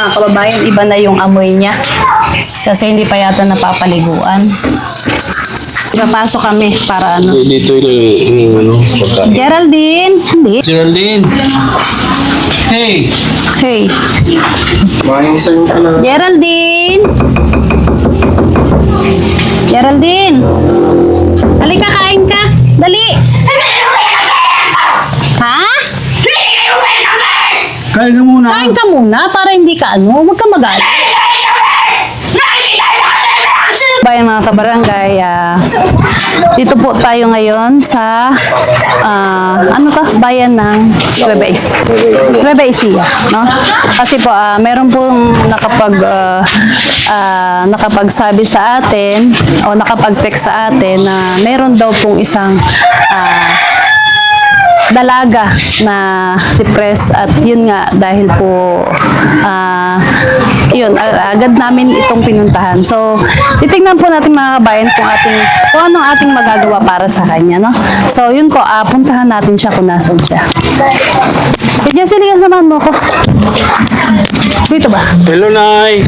mga kababayan, iba na yung amoy niya. Kasi hindi pa yata napapaliguan. Papasok kami para ano. Dito yung pagkain. Geraldine! Hindi. Geraldine! Hey! Hey. Geraldine! Geraldine! Halika, kain ka! Dali! Ha? Kain ka muna. Kain ka muna para hindi ka ano, huwag ka mag-alala. Bayan mga kabarangay, dito po tayo ngayon sa ano ka? Bayan ng Nueva Ecija, no? Kasi po meron pong nakapagsabi sa atin o nakapag-text sa atin na meron daw pong isang dalaga na depressed at yun nga dahil po yun agad namin itong pinuntahan. So titingnan po natin mga kabayan kung anong ating magagawa para sa kanya, no? So yun po, puntahan natin siya kung nasan siya. Diyan sila, samahan mo ko. Dito ba? Hello, Nay!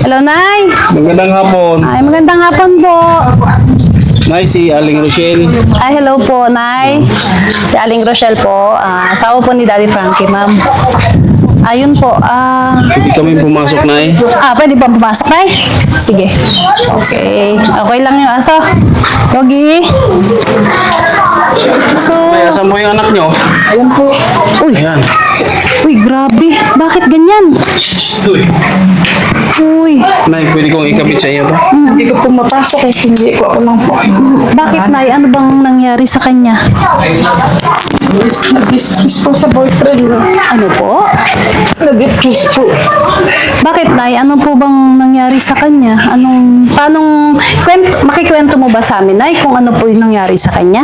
Hello, Nay! Magandang hapon. Ay, magandang hapon po. Nay, si Aling Rochelle. Ay, hello po, Nay. Si Aling Rochelle po. Asawa po ni Daddy Frankie, ma'am. Ayun po. Pwede kami pumasok, Nay. Pwede ba pumasok, Nay? Sige. Okay. Okay lang yung aso. Yogi. So, Nay, asan mo yung anak nyo? ayun po. Uy. Ayan. Uy, grabe. Bakit ganyan? Uy. Uy. Nay, pwede kong ikapit sa iyo to? Hindi ko pumapasok eh, hindi ko ako lang po. Bakit, Nay? Ano bang nangyari sa kanya? Na-distress po sa boyfriend ko. Ano po? Na-distress po. Bakit, Nay? Ano po bang nangyari sa kanya? Makikwento mo ba sa amin, Nay, kung ano po yung nangyari sa kanya?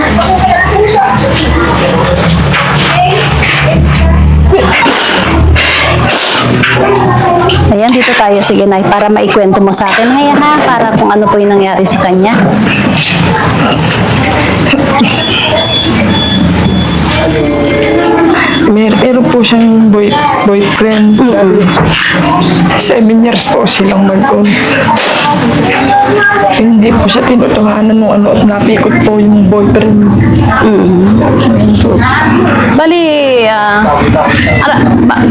Ayan, dito tayo. Sige, Nay, para maikwento mo sa akin. Ngayon, ha? Para kung ano po yung nangyari sa kanya. Meron po siyang boyfriend. 7 years po silang mag-on. Hindi po siya tinutuhanan ng ano at napikot po yung boyfriend. Bali,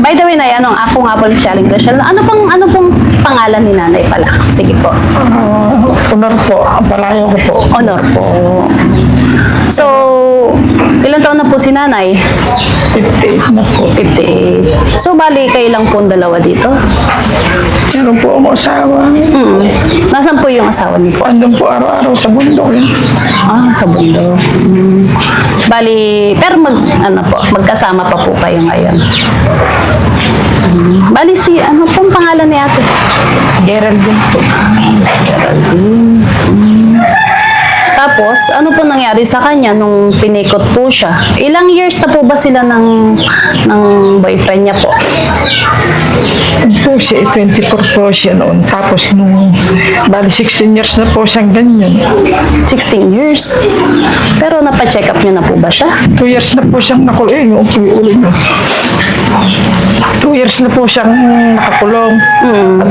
by the way, Nay, ako nga po si Aling Rachel. Ano pong pangalan ni Nanay pala? Sige po. Honor po, ang palayo ko po. Honor po. So, ilang taon na po si Nanay? 58 na po. 58. So, bali, kayo lang po ang dalawa dito? Meron po ako asawa. Nasaan po yung asawa niyo po? Andun po araw-araw sa bundok. Sa bundok. Bali, pero magkasama pa po kayo ngayon. Bali, ano pong pangalan ni ate? Geraldine po. Geraldine. Tapos, ano po nangyari sa kanya nung pinikot po siya? Ilang years na po ba sila ng boyfriend niya po? Po siya, 24 po siya noon. Tapos nung, bali 16 years na po siyang ganyan. 16 years? Pero napacheck up niya na po ba siya? 2 years na po siyang nakulong. Yung ulo niya. 2 years na po siyang nakakulong. At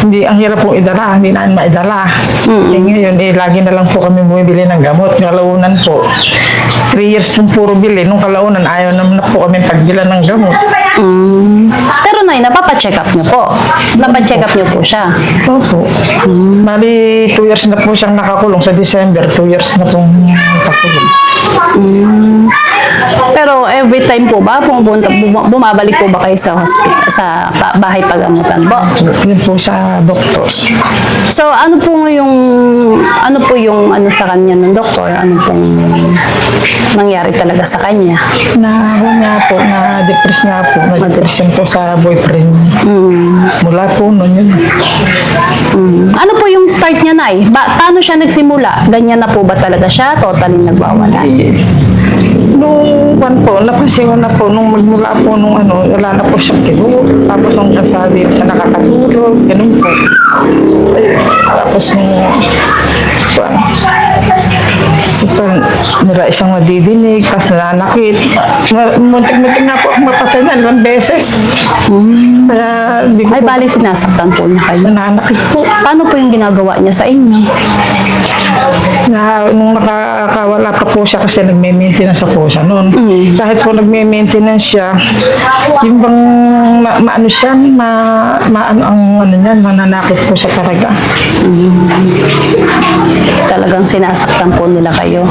hindi, ang hirap pong idala. Hindi na maidala. Ngayon, lagi na lang po kami bumibili ng gamot. Kalaunan po, 3 years pong puro bili. Nung kalaunan, ayaw naman na po kami pagbilan ng gamot. Pero Nay, napapacheck up niyo po. Napacheck up niyo po siya. Opo. Bali, 2 years na po siyang nakakulong sa December. 2 years na pong nakakulong. Pero every time po ba, bumabalik po ba kayo sa hospital, sa bahay pagamutan po? Yun po sa doctors. So, ano po yung sa kanya ng doktor? Ano pong nangyari talaga sa kanya? Na-depress nga po. Na-depression po sa boyfriend. Mula po noon yun. Ano po yung start niya, Nay? Paano siya nagsimula? Ganyan na po ba talaga siya? Totally nagwawala? Nung napansin ko na po, nung magmula po nung wala na po siyang kibo. Tapos nung kasabi siya nakakatulog, ganun po. Tapos nung Ito, nila isang madidinig, tapos nananakit. Muntik-muntik na po ako mapatay na 2 beses. Kaya hindi ko Ay, bali sinasaktan po niya kayo. nananakit po. Paano po yung ginagawa niya sa inyo? Nung nakakawala pa po siya kasi nagme-maintenance po siya noon. Kahit po nagme-maintenance siya, yung bang maano siya, maano ang ano niya, mananakit po siya talaga. Talagang sinasaktan po nila kayo.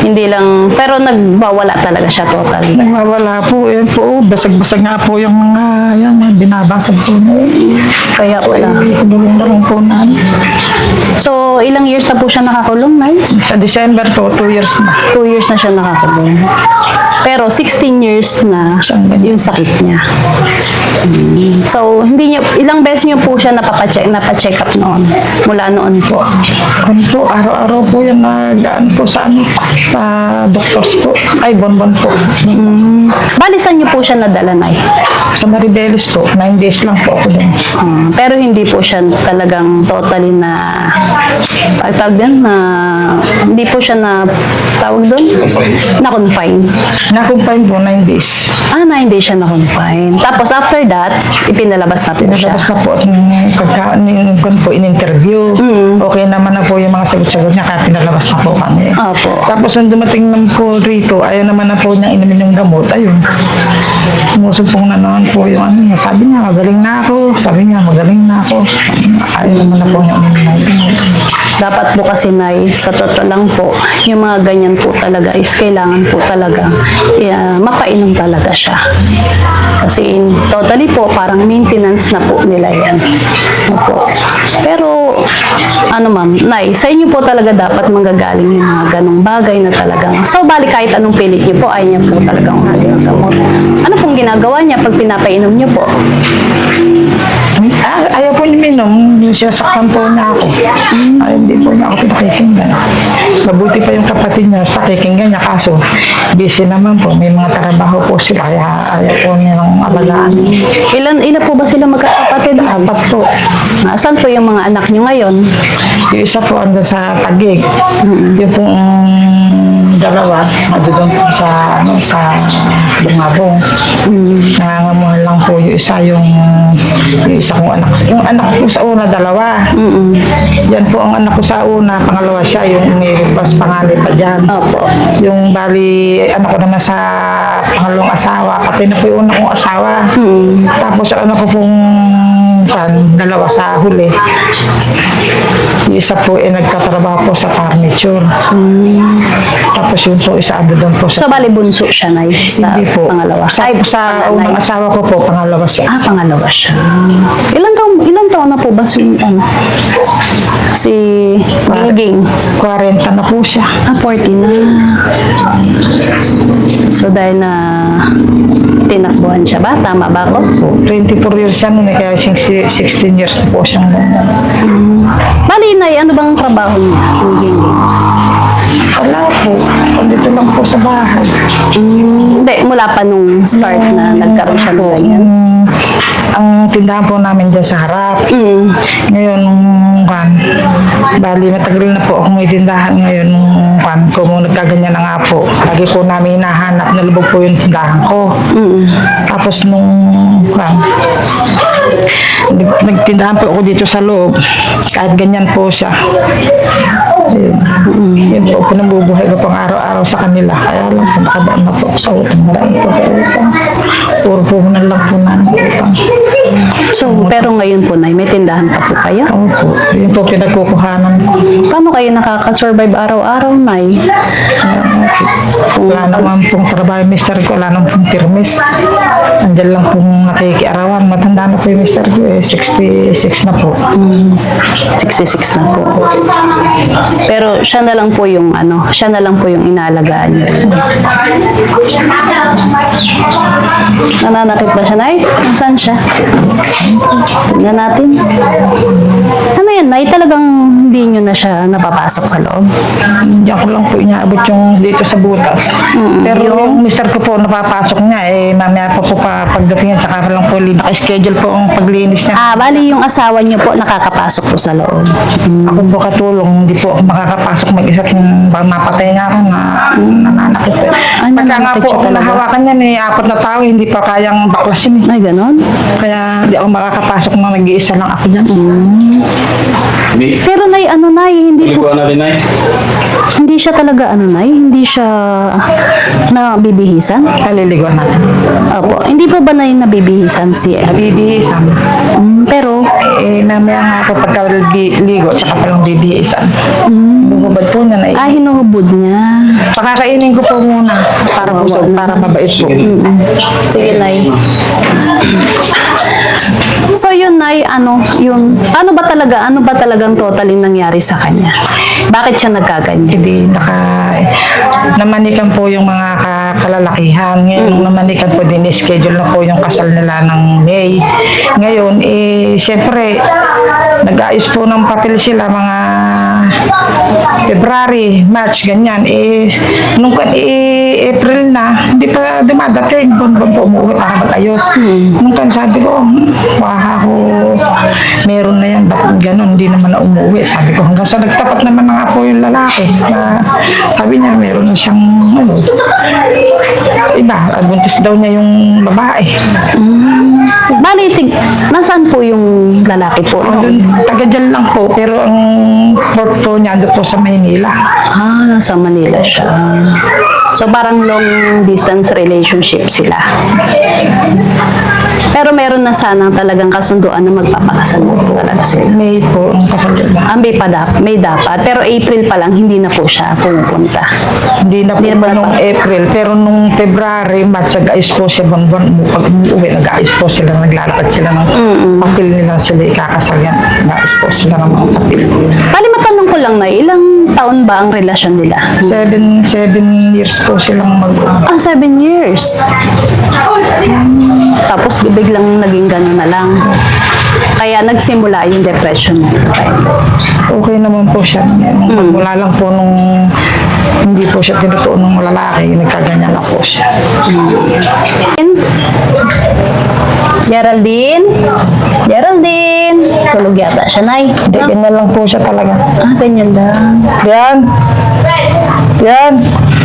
Hindi lang, pero nagbawala talaga siya totally. Nagmawala po, yun po, basag-basag nga po yung mga, yan, mga binabasag po na yun. Kaya wala. Gulong na rin po na. So, ilang years na po siya nakakulong, Nay? Sa December po, 2 years na. 2 years na siya nakakulong. Pero 16 years na yung sakit niya. So, hindi niyo, ilang beses niyo po siya napacheck up noon? Mula noon po. Ano po, araw-araw po yan nagaan po sa ano, sa doctors po. Ay, bonbon po. Bali, saan niyo po siya nadala, Nay? Sa Maribeles po, 9 days lang po ako din. Pero hindi po siya talagang totally na tawag din na hindi po siya na tawag doon na-confine. Na-confine po, 9 days. 9 days siya na-confine. Tapos after that, ipinalabas natin siya. Nalabas na po at pagka po in-interview, okay naman na po yung mga sagot-sagot niya kaya pinalabas na po kami. Opo. Tapos nung dumating naman po rito, ayaw naman na po niyang inumin yung gamot. Ayun. Sumusumpong na naman po yung ano niya. Sabi niya, magaling na ako. Sabi niya, magaling na ako. Ayaw naman na po niyang inumin yung gamot. Dapat po kasi, Nay, sa totoo lang po, yung mga ganyan po talaga is kailangan po talaga mapainom talaga siya. Kasi totally po, parang maintenance na po nila yan. Opo. Pero, ano ma'am, Nay, sa inyo po talaga dapat manggagaling yung mga ganong bagay na talagang, so bali kahit anong pilit niyo po, ay niya po talagang humaling ang gamot. Ano pong ginagawa niya pag pinapainom niyo po? Ayaw po niya minom, yung sinasaktan po niya ako. Ay, hindi po niya ako pinakikinggan. Mabuti pa yung kapatid niya, pakikinggan niya, kaso busy naman po, may mga trabaho po sila, kaya ayaw po niya ng alagaan. Ilan po ba sila magkakapatid? 4 po. Saan po yung mga anak niyo ngayon? Yung isa po andun sa Taguig. Yung pong dalawa, doon po sa Bungabong. Nangangamuhan lang po yung isa, yung isa kong anak. Yung anak ko sa una, 2. Yan po ang anak ko sa una, pangalawa siya, yung nilibas panganay pa dyan. Opo. Yung bali, anak ko naman sa pangalawang asawa, pati na po yung una kong asawa. Tapos ang anak ko pong 2 sa huli. Yung isa po nagkatrabaho po sa furniture. Tapos yun po, isa doon po So sa... bali bunso siya, Nay, sa Hindi po. pangalawa? Sa unang panganay. asawa ko po, pangalawa siya. Pangalawa siya. Ilan taon na po ba si Gingging? 40 na po siya. 40 na. So dahil na tinakbuhan siya ba? Tama ba ako? So, 24 years siya noon, kaya 16 years na po siyang ganyan. Bali, Nay, ano bang trabaho niya? Yung Gingging? Wala po. Dito lang po sa bahay. Hindi, mula pa nung start na nagkaroon siya ng ganyan. Ang tindahan po namin dyan sa harap. Ngayon, bali matagal na po ako may tindahan ngayon. Kung nagkaganyan na nga po, lagi po namin hinahanap na lubog po yung tindahan ko. Tapos nagtindahan po ako dito sa loob. Kahit ganyan po siya. Yun po, pinabubuhay ko pang araw-araw sa kanila. Kaya lang po, nakadaan na po sa utang. Marami po kayo utang. Puro po na lang po namin utang. So, pero ngayon po, Nay, may tindahan pa po kayo? Opo, yun po pinagkukuhanan ko. Paano kayo nakaka-survive araw-araw, Nay? Wala naman pong trabaho yung mister ko, wala naman pong pirmis. Andyan lang pong nakikiarawan. Matanda na po yung mister ko 66 na po. 66 na po. Pero siya na lang po yung inaalagaan niyo. Nananakit ba siya, Nay? Saan siya? Tingnan natin. Ano yan, Nay? Talagang hindi nyo na siya napapasok sa loob? Diyan ko lang po inaabot yung dito sa butas. Pero yung mister ko po napapasok niya, mamaya pa po pagdating yan, tsaka lang po naka-schedule po ang paglinis niya. Ah, bali yung asawa nyo po nakakapasok po sa loob. Ako po katulong, hindi po ako makakapasok mag-isa kung mapatay nga ako na nananakit. Ay, Pagka nga nananakit po siya ako talaga. nahawakan niya, 4 na tao, hindi pa kayang baklasin. Ay, ganon? Kaya hindi ako makakapasok na nag-iisa lang ako dyan. Bi, Pero Nay, ano Nay, hindi po, paliguan natin, Nay. hindi siya talaga ano Nay, hindi siya nabibihisan? Kaliliguan natin. Opo, hindi po ba Nay nabibihisan si Nabibihisan. pero, Mamaya nga po pagka-ligo, tsaka palang bibihisan. Bububad po niya na hinuhubod niya. Pakakainin ko po muna para busog, para mabait po. Sige, Nay. So, yun, Nay, ano ba talagang totaling nangyari sa kanya? Bakit siya nagkaganyan? Hindi namanikan po yung mga kalalakihan. Ngayon, nung namanikan po din, schedule na po yung kasal nila ng May. Ngayon, siyempre, nag-aayos po ng papel sila mga February, March, ganyan. Nung April na, hindi pa dumadating. Buwan po umuwi para mag-ayos. Nung sabi ko, baka ako, meron na yan, bakit gano'n, hindi naman na umuwi. Sabi ko, hanggang sa nagtapat naman nga po yung lalaki. Na, sabi niya, meron na siyang, iba, buntis daw niya yung babae. Bali, nasaan po yung lalaki po? Doon, taga dyan lang po, pero ang port po niya doon po sa Maynila. Nasa Manila siya. So, parang long distance relationship sila. Pero meron na sanang talagang kasunduan na magpapakasal na po talaga sila. May po ang kasal nila. May dapat. Pero April pa lang, hindi na po siya pumupunta. Hindi na po nung April, pero nung February, March, nag-ayos po siya buwan-buwan. Pag umuwi, nag-ayos po sila, naglalakad sila ng papel nila sila ikakasal yan. Nag-ayos po sila ng mga papel. Bali, matanong ko lang na, ilang taon ba ang relasyon nila? 7 years po silang 7 years. Tapos biglang naging gano'n na lang. Kaya nagsimula yung depression mo. okay naman po siya. Mula lang po nung hindi po siya tinutuon ng lalaki, nagkaganyan na po siya. Geraldine? Geraldine? Tulog yata siya, Nay. Hindi, ganyan lang po siya talaga. Ganyan lang. Yan! Yan!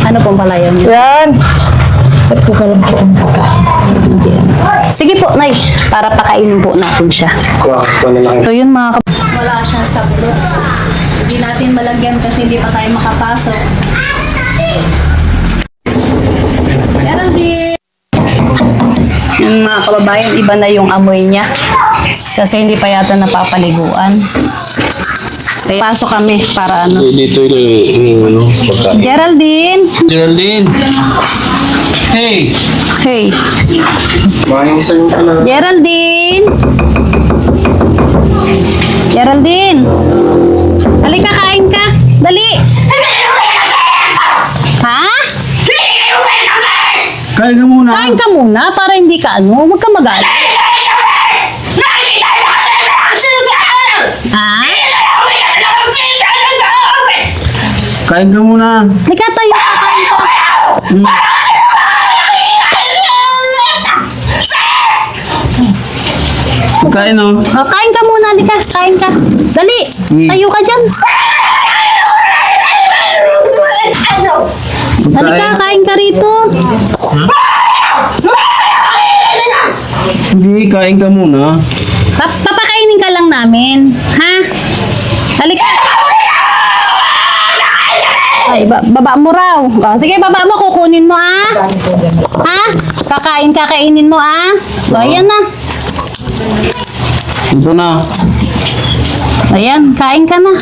Ano pong palayan niyo? Yan! Ba't ko ka lang po ang pagkain? Sige po, Nay. Para pakainin po natin siya. Kuha na lang. So yun mga Wala siyang sabdo. Hindi natin malagyan kasi hindi pa tayo makapasok. Geraldine! Yung mga kababayan, iba na yung amoy niya. Kasi hindi pa yata napapaliguan. Kaya pasok kami para ano. Dito yung pagkain. Geraldine! Geraldine! Hey! Hey! Kumain sa yung anak. Geraldine! Geraldine! Halika, kain ka! Dali! Ha? Kain ka muna. Kain ka muna para hindi ka huwag ka mag-alala. Ha? Kain ka muna. Halika tayo, kain ka. Kain oh. Kain ka muna, halika, kain ka. Dali, tayo ka dyan. Halika, kain ka rito. Hindi, kain ka muna. Papakainin ka lang namin. Ha? Halika. Ay, baba mo raw. Sige, baba mo, kukunin mo, Ha? Kakainin mo, So, ayan na. Ito na. Ayan, kain ka na.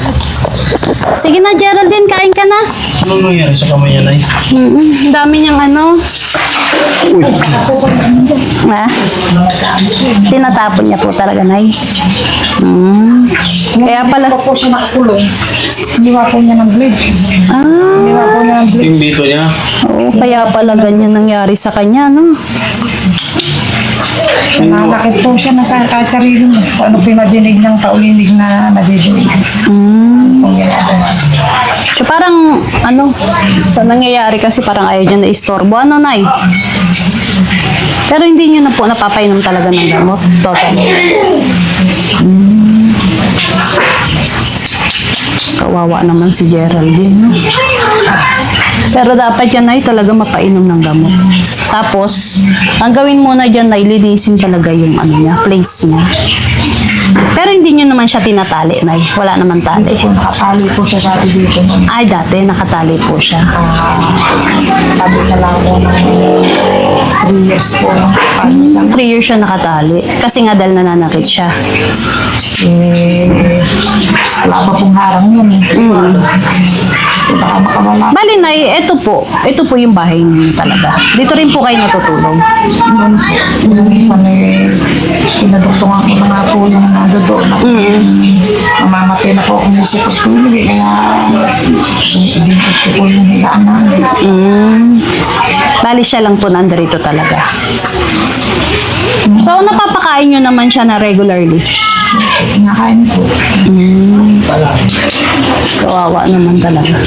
Sige na, Geraldine, kain ka na. Ano nangyari sa kamay niya, Nay? Ang dami niyang ano. Uy. Tinatapon niya po talaga, Nay. Kaya pala. Po siya nakakulong. Hindi pa po niya ng-bleed. Hindi pa po niya ng-bleed. Yung dito niya. Oo, kaya pala ganyan nangyari sa kanya, no? Nanakit po siya na sa kahit sarili mo. Kung ano pinadinig niyang paulinig na nadidinig. Kung ginagawa. So parang, ano, sa nangyayari kasi parang ayaw niya na istorbo. Ano, Nay? Pero hindi niyo na po napapainom talaga ng gamot. Totally. Kawawa naman si Geraldine. No? Pero dapat yan ay talaga mapainom ng gamot. Tapos, ang gawin muna dyan ay linisin talaga yung ano niya, place niya. Pero hindi niyo naman siya tinatali, Nay. Wala naman tali. Kung nakatali po siya dati dito. Ay, dati nakatali po siya. Sabi na lang ako ng 3 years po. Nakatali lang. 3 years siya nakatali. Kasi nga dahil nananakit siya. Wala pa pong harang yan eh. Baka makawala. Bali, Nay, ito po yung bahay niyo talaga. Dito rin po kayo natutulog. Ano eh, pinaduktungan ko na nga po yung nado doon. Mamamatay na po akong isip ko tulog eh. Kaya, ibintot ko po yung hilaan namin. Bali, siya lang po nandito talaga. So, napapakain nyo naman siya na regularly. Kinakain po. Kawawa naman talaga.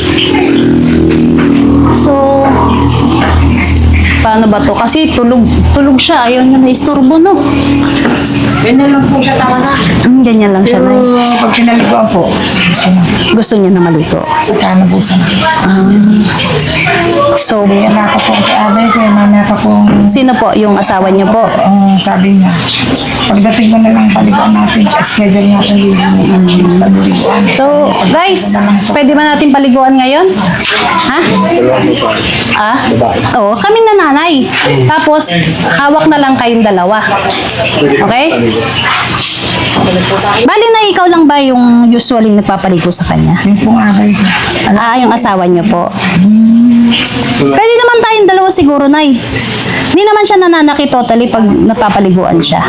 So, paano ba to? Kasi tulog siya. Ayaw niya na isturbo, no? Ganyan lang po siya talaga. Ganyan lang siya, Nay. Pag pinaliguan po, Gusto niya na maligo. pagkanabusan. So, Kaya naka po sa abay ko, mamaya pa po, sino po yung asawa niyo po? sabi niya, pagdating mo na lang paliguan natin, schedule niya sa paliguan. So, guys, pwede ba natin paliguan ngayon? Ha? Ah? Oo, kami na nanay. Tapos, hawak na lang kayong dalawa. Okay? Bali na ikaw lang ba yung usually nagpapaligo sa kanya? Yung pong abay ko. Yung asawa niyo po. Pwede naman tayong dalawa siguro, Nay. Hindi naman siya nananakit totally pag napapaliguan siya.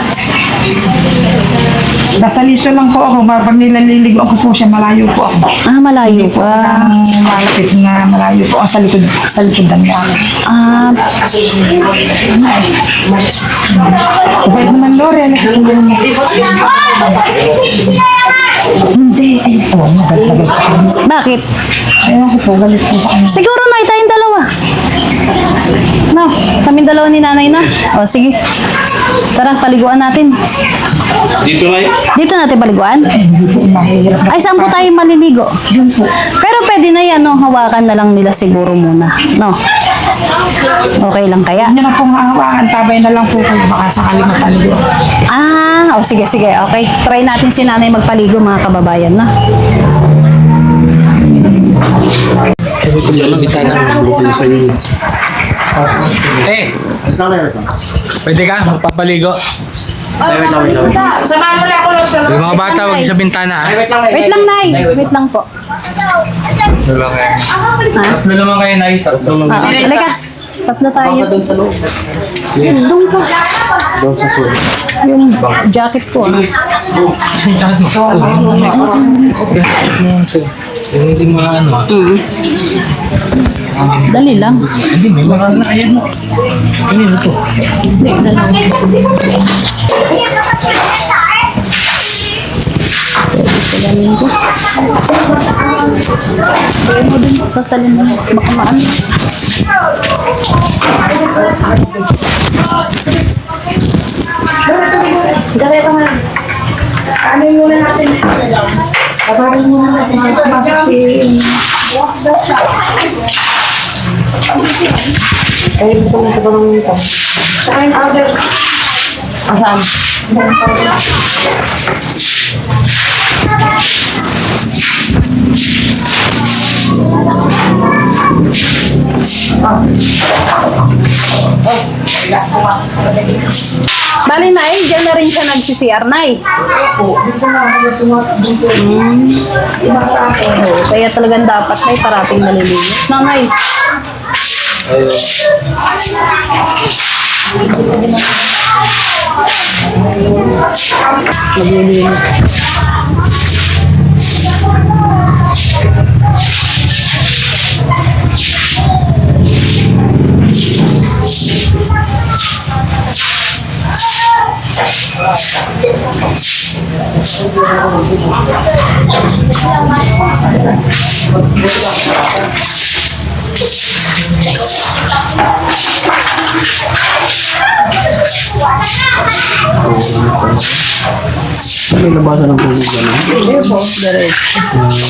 Nasa listo lang po ako, pag nilaliligo ako po siya, malayo po ako. Malayo pa. Ang malapit na malayo po ako sa likodan niya. Wait naman, Lore. Hindi. Ay, magalit sa kanya. Bakit? Ayaw ko po, galit po sa kanya. Siguro, Nay, tayong dalawa. No, kami dalawa ni nanay na. O, sige. Tara, paliguan natin. Dito na Dito natin paliguan? Hindi po, mahirap na. Ay, saan po tayo maliligo? Yun po. Pero pwede na yan, no? Hawakan na lang nila siguro muna. No? Okay lang kaya? Hindi na pong hahawakan, tabay na lang po kayo, baka sakaling mapaligo. Sige, sige. Okay. Try natin si nanay magpaligo, mga kababayan, na. Pwede ka magpapaligo? Samahan mo lang ako lang sa Yung mga bata, huwag sa bintana. Wait lang, Nay. Wait lang po. Tatlo naman kayo, Nay. Tatlo lang. Halika. Tatlo tayo. Doon sa loob. Doon po. Doon sa sulo. Yung jacket ko, Kasi tsaka mo. Yung hindi mga ano. Dali lang. Hindi, may mga na. Ayan mo. Ano ito? Hindi, dalawa. Galing ko. Kaya mo din, sasalin mo. Baka maano. Dali ka nga. Ano yung muna natin? Kabarin muna natin. Ayun po na sa parang ito. Saan order? Asan? Bali, Nay, dyan na rin siya nag-CCR, Nay. Kaya talagang dapat, Nay, parating nalilinis. No, Nay? Naglilinis. May labasan ng tubig ka na. Hindi po, diretso.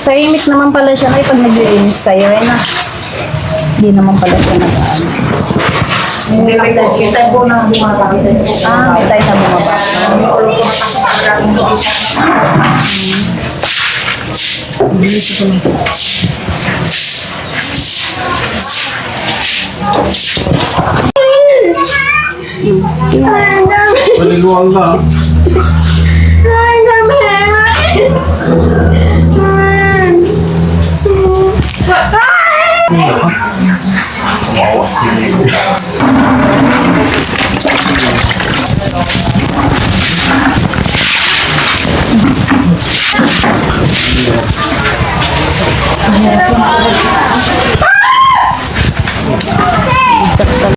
Tahimik naman pala siya kayo pag naglilinis kayo, eh na. Hindi naman pala siya nag-ano. Hindi kita po na bumabalik. Ah, may tayo na bumaba. Paliguan ka.